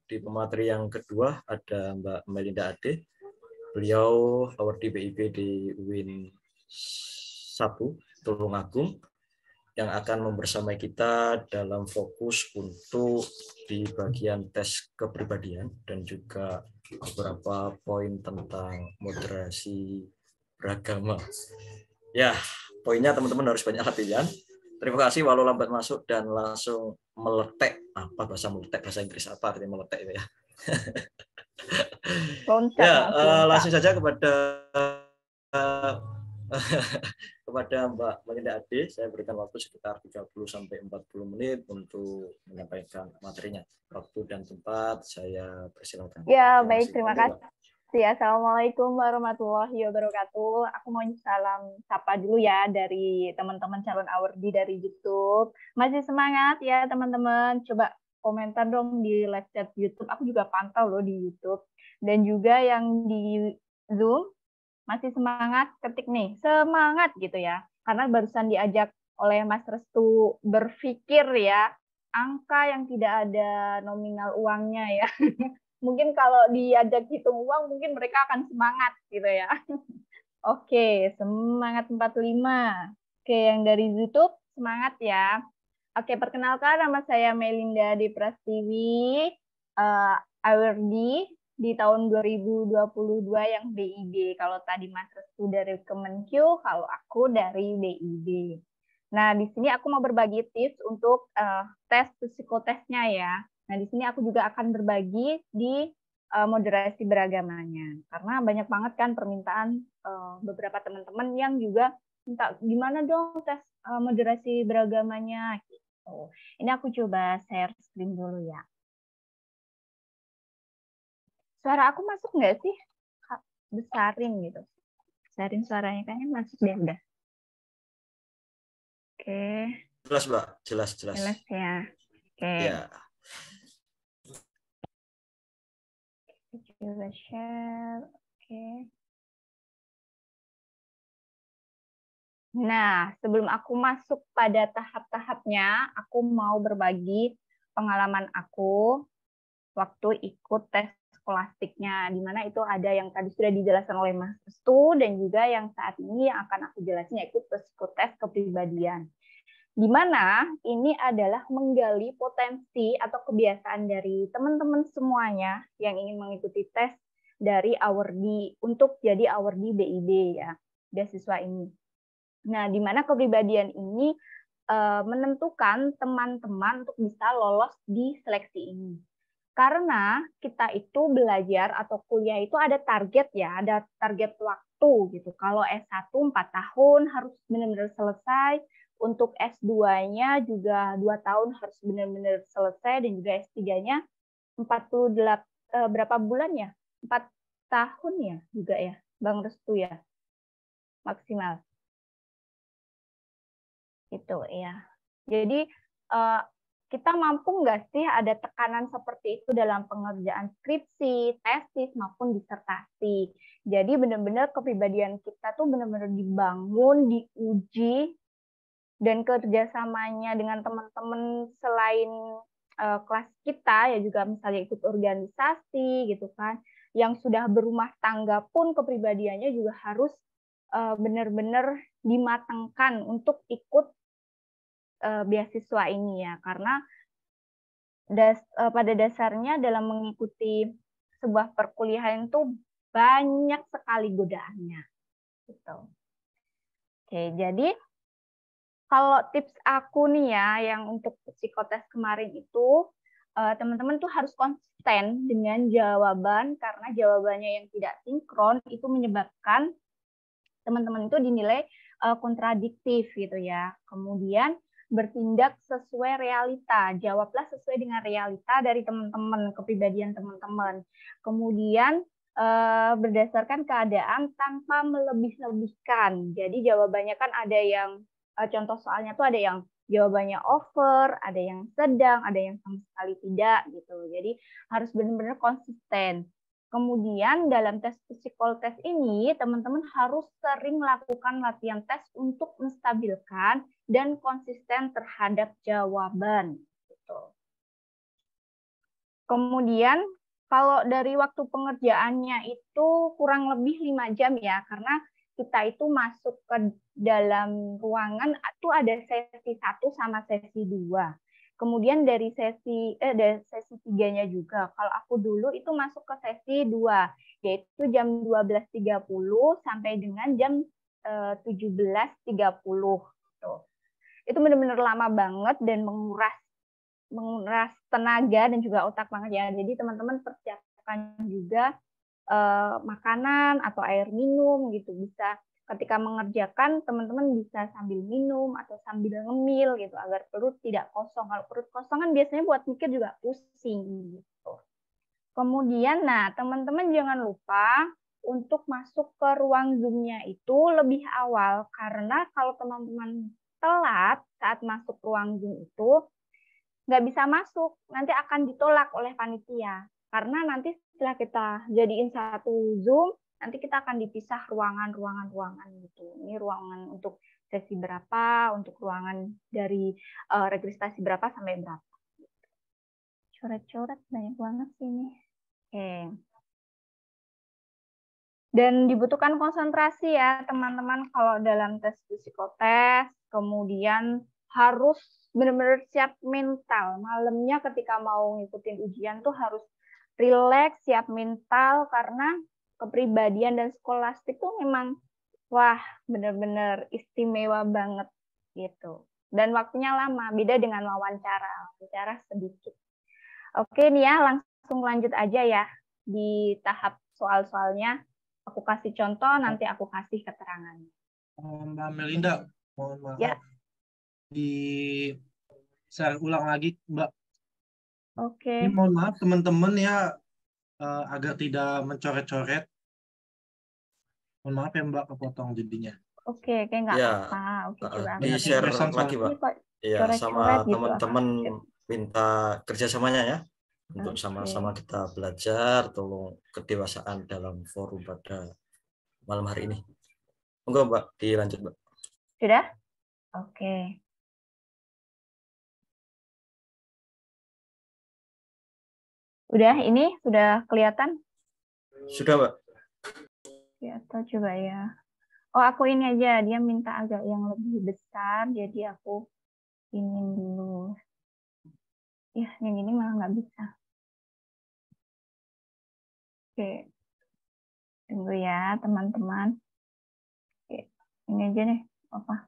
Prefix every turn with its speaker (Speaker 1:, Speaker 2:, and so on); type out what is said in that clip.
Speaker 1: Di pemateri yang kedua ada Mbak Melinda Ade. Beliau awardee BIP di UIN 1 Tulungagung yang akan membersamai kita dalam fokus untuk di bagian tes kepribadian dan juga beberapa poin tentang moderasi beragama. Ya, poinnya teman-teman harus banyak latihan. Terima kasih walau lambat masuk dan langsung meletek. Apa bahasa meletek, bahasa Inggris apa artinya meletek itu ya?
Speaker 2: Loncat,
Speaker 1: Ya,
Speaker 2: Mas, loncat.
Speaker 1: langsung saja kepada kepada Mbak Melinda Ade, saya berikan waktu sekitar 30-40 menit untuk menyampaikan materinya. Waktu dan tempat saya persilakan.
Speaker 2: Ya,
Speaker 1: Terima
Speaker 2: baik.
Speaker 1: kasih.
Speaker 2: Terima
Speaker 1: Monggo, Mbak.
Speaker 2: kasih. Assalamualaikum warahmatullahi wabarakatuh. Aku mau salam sapa dulu ya dari teman-teman calon awardee dari YouTube. Masih semangat ya teman-teman. Coba komentar dong di live chat YouTube. Aku juga pantau loh di YouTube. Dan juga yang di Zoom, masih semangat, ketik nih, semangat gitu ya. Karena barusan diajak oleh Mas Restu berpikir ya, angka yang tidak ada nominal uangnya ya. Mungkin kalau diajak hitung uang, mungkin mereka akan semangat gitu ya. Oke, semangat 45. Oke, yang dari YouTube, semangat ya. Oke, perkenalkan nama saya Melinda Di Prastiwi, awardee di tahun 2022 yang BIB. Kalau tadi Mas Restu dari Kemenkyu, kalau aku dari BIB. Nah, di sini aku mau berbagi tips untuk tes psikotesnya ya. Nah, di sini aku juga akan berbagi di moderasi beragamanya. Karena banyak banget kan permintaan beberapa teman-teman yang juga minta gimana dong tes moderasi beragamanya. Gitu. Ini aku coba share screen dulu ya. Suara aku masuk nggak sih? Besarin gitu. Besarin suaranya kayaknya masuk deh udah. Oke.
Speaker 1: Jelas, Mbak. Jelas.
Speaker 2: Jelas ya. Oke.
Speaker 1: Ya.
Speaker 2: Coba share. Oke. Nah, sebelum aku masuk pada tahap-tahapnya, aku mau berbagi pengalaman aku waktu ikut tes skolastiknya, di mana itu ada yang tadi sudah dijelaskan oleh Mas Restu, dan juga yang saat ini yang akan aku jelasin yaitu psikotes kepribadian. Di mana ini adalah menggali potensi atau kebiasaan dari teman-teman semuanya yang ingin mengikuti tes dari awardee untuk jadi awardee BIB ya, beasiswa ini. Nah, di mana kepribadian ini menentukan teman-teman untuk bisa lolos di seleksi ini. Karena kita itu belajar atau kuliah itu ada target ya, ada target waktu gitu. Kalau S1 4 tahun harus benar-benar selesai, untuk S2-nya juga 2 tahun harus benar-benar selesai, dan juga S3-nya 48 berapa bulan ya? 4 tahun ya juga ya, Bang Restu ya, maksimal. Gitu ya. Jadi kita mampu nggak sih ada tekanan seperti itu dalam pengerjaan skripsi, tesis, maupun disertasi. Jadi benar-benar kepribadian kita tuh benar-benar dibangun, diuji, dan kerjasamanya dengan teman-teman selain kelas kita, ya juga misalnya ikut organisasi gitu kan, yang sudah berumah tangga pun kepribadiannya juga harus benar-benar dimatangkan untuk ikut beasiswa ini ya, karena pada dasarnya dalam mengikuti sebuah perkuliahan itu banyak sekali godaannya gitu. Oke, jadi kalau tips aku nih ya yang untuk psikotes kemarin itu teman-teman tuh harus konsisten dengan jawaban, karena jawabannya yang tidak sinkron itu menyebabkan teman-teman itu dinilai kontradiktif gitu ya. Kemudian bertindak sesuai realita, jawablah sesuai dengan realita dari teman-teman, kepribadian teman-teman. Kemudian berdasarkan keadaan tanpa melebih-lebihkan. Jadi jawabannya kan ada yang contoh soalnya tuh ada yang jawabannya over, ada yang sedang, ada yang sama sekali tidak gitu. Jadi harus benar-benar konsisten. Kemudian dalam tes psikotes ini, teman-teman harus sering melakukan latihan tes untuk menstabilkan dan konsisten terhadap jawaban. Gitu. Kemudian kalau dari waktu pengerjaannya itu kurang lebih 5 jam ya, karena kita itu masuk ke dalam ruangan itu ada sesi 1 sama sesi 2. Kemudian dari sesi 3-nya juga. Kalau aku dulu itu masuk ke sesi 2, yaitu jam 12.30 sampai dengan jam 17.30. Itu benar-benar lama banget dan menguras tenaga dan juga otak banget ya. Jadi teman-teman persiapkan juga makanan atau air minum gitu, bisa ketika mengerjakan teman-teman bisa sambil minum atau sambil ngemil gitu agar perut tidak kosong. Kalau perut kosong kan biasanya buat mikir juga pusing gitu. Kemudian nah teman-teman jangan lupa untuk masuk ke ruang Zoom-nya itu lebih awal, karena kalau teman-teman telat saat masuk ruang Zoom itu nggak bisa masuk, nanti akan ditolak oleh panitia. Karena nanti setelah kita jadiin satu Zoom, nanti kita akan dipisah ruangan gitu. Ini ruangan untuk sesi berapa, untuk ruangan dari registrasi berapa sampai berapa. Coret-coret banyak banget sini. Oke. Dan dibutuhkan konsentrasi ya teman-teman kalau dalam tes psikotes, kemudian harus benar-benar siap mental. Malamnya ketika mau ngikutin ujian tuh harus rileks, siap mental, karena kepribadian dan skolastik tuh memang wah benar-benar istimewa banget gitu. Dan waktunya lama, beda dengan wawancara sedikit. Oke nih ya, langsung lanjut aja ya di tahap soal-soalnya. Aku kasih contoh, nanti aku kasih keterangan.
Speaker 3: Mbak Melinda, mohon maaf.
Speaker 2: Ya.
Speaker 3: Saya ulang lagi, Mbak.
Speaker 2: Oke.
Speaker 3: Ini mohon maaf teman-teman ya, agar tidak mencoret-coret. Mohon maaf ya Mbak, kepotong jadinya.
Speaker 2: Oke, nggak apa-apa. Oke, coba
Speaker 1: di share lagi, Mbak. Iya, sama teman-teman gitu, minta kerjasamanya ya. Untuk sama-sama kita belajar, tolong kedewasaan dalam forum pada malam hari ini. Enggak, Mbak, dilanjut, Mbak.
Speaker 2: Sudah? Oke. Udah, ini sudah kelihatan?
Speaker 1: Sudah, Mbak.
Speaker 2: Ya, atau coba ya. Oh, aku ini aja. Dia minta agak yang lebih besar, jadi aku ini dulu. Ya, yang ini malah nggak bisa. Oke. Tunggu ya, teman-teman. Oke, ini aja nih. Apa?